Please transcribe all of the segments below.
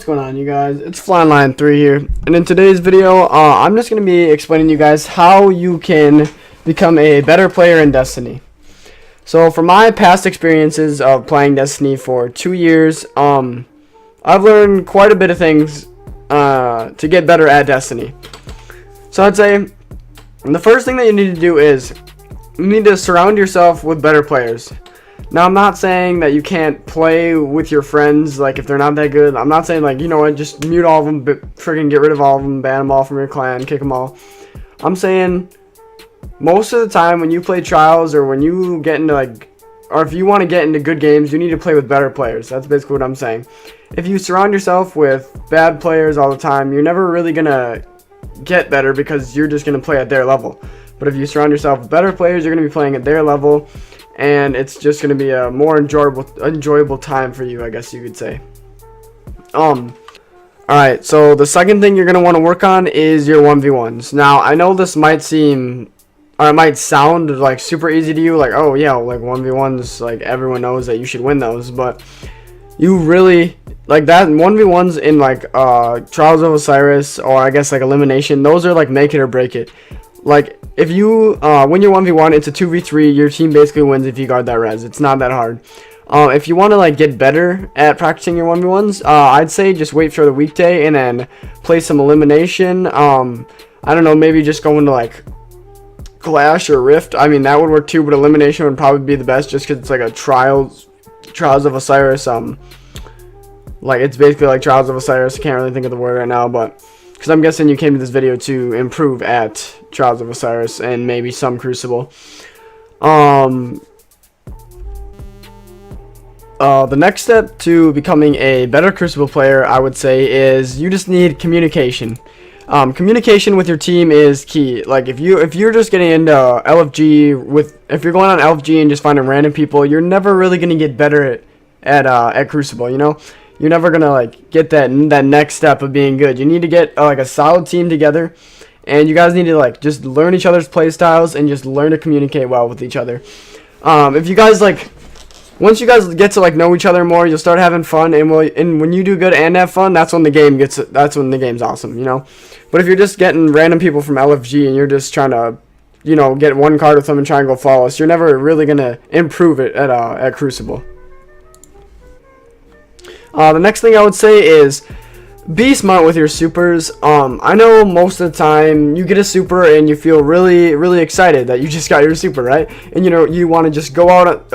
What's going on, you guys? It's Flion 3 here, and in today's video, I'm just going to be explaining to you guys how you can become a better player in Destiny. So, from my past experiences of playing Destiny for 2 years, I've learned quite a bit of things to get better at Destiny. So, I'd say the first thing that you need to do is you need to surround yourself with better players. Now, I'm not saying that you can't play with your friends, like, if they're not that good. I'm not saying, like, you know what, just mute all of them, freaking get rid of all of them, ban them all from your clan, kick them all. I'm saying most of the time when you play Trials or when you get into, like, or if you want to get into good games, you need to play with better players. That's basically what I'm saying. If you surround yourself with bad players all the time, you're never really going to get better because you're just going to play at their level. But if you surround yourself with better players, you're going to be playing at their level, and it's just going to be a more enjoyable time for you, I guess you could say. Alright, so the second thing you're going to want to work on is your 1v1s. Now, I know this might seem, or it might sound like super easy to you, like, oh yeah, like 1v1s, like everyone knows that you should win those, but you really, like that 1v1s in like Trials of Osiris, or I guess like Elimination, those are like make it or break it. Like, if you win your 1v1, it's a 2v3, your team basically wins if you guard that res. It's not that hard. If you want to, like, get better at practicing your 1v1s, I'd say just wait for the weekday and then play some Elimination. I don't know, maybe just go into, like, Clash or Rift. I mean, that would work too, but Elimination would probably be the best just because it's, like, a Trials of Osiris. Like, it's basically like Trials of Osiris. I can't really think of the word right now, but because I'm guessing you came to this video to improve at Trials of Osiris and maybe some Crucible. The next step to becoming a better Crucible player, I would say, is you just need communication. Communication with your team is key. Like, if you're just getting into LFG if you're going on LFG and just finding random people, you're never really gonna get better at Crucible. You know. You're never gonna like get that next step of being good. You need to get like a solid team together, and you guys need to like just learn each other's play styles and just learn to communicate well with each other. If you guys like, once you guys get to like know each other more, you'll start having fun, and when you do good and have fun, that's when the game's awesome, you know. But if you're just getting random people from LFG and you're just trying to, you know, get one card with them and try and go flawless, you're never really gonna improve it at Crucible. The next thing I would say is be smart with your supers. I know most of the time you get a super and you feel really excited that you just got your super, right? And you know you want to just go out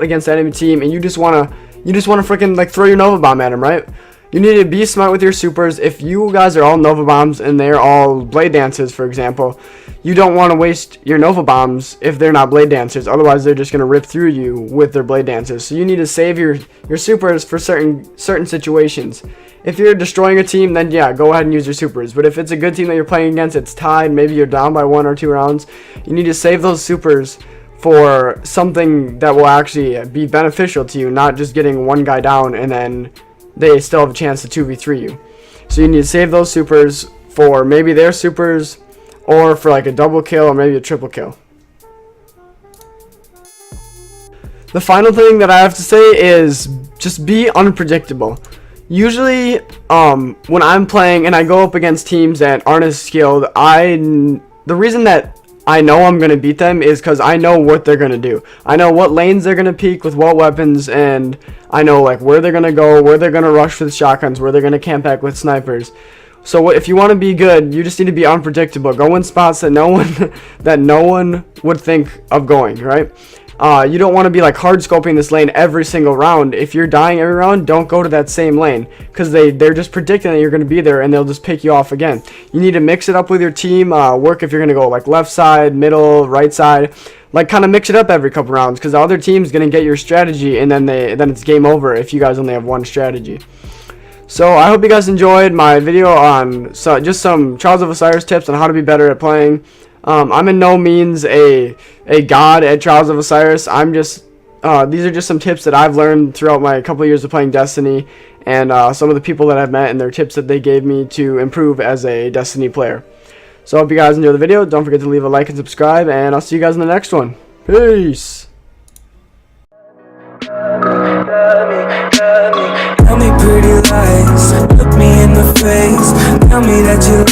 against the enemy team, and you just want to freaking like throw your Nova Bomb at them, right? You need to be smart with your supers. If you guys are all Nova Bombs and they're all Blade Dances, for example, you don't want to waste your Nova Bombs if they're not Blade Dancers. Otherwise, they're just going to rip through you with their Blade Dancers. So you need to save your supers for certain situations. If you're destroying a team, then yeah, go ahead and use your supers. But if it's a good team that you're playing against, it's tied, maybe you're down by 1 or 2 rounds, you need to save those supers for something that will actually be beneficial to you, not just getting one guy down and then they still have a chance to 2v3 you. So you need to save those supers for maybe their supers, or for like a double kill or maybe a triple kill. The final thing that I have to say is just be unpredictable. Usually when I'm playing and I go up against teams that aren't as skilled, the reason that I know I'm going to beat them is because I know what they're going to do. I know what lanes they're going to peek with what weapons, and I know like where they're going to go, where they're going to rush with shotguns, where they're going to camp back with snipers. So if you want to be good, you just need to be unpredictable. Go in spots that no one would think of going, right? You don't want to be like hard scoping this lane every single round. If you're dying every round, don't go to that same lane, because they're just predicting that you're going to be there and they'll just pick you off again. You need to mix it up with your team. Work if you're going to go like left side, middle, right side. Like kind of mix it up every couple rounds, because the other team's going to get your strategy, and then it's game over if you guys only have one strategy. So I hope you guys enjoyed my video on just some Trials of Osiris tips on how to be better at playing. I'm in no means a god at Trials of Osiris. I'm just these are just some tips that I've learned throughout my couple of years of playing Destiny, and some of the people that I've met and their tips that they gave me to improve as a Destiny player. So I hope you guys enjoy the video. Don't forget to leave a like and subscribe, and I'll see you guys in the next one. Peace. Tell me pretty lies. Look me in the face, tell me that you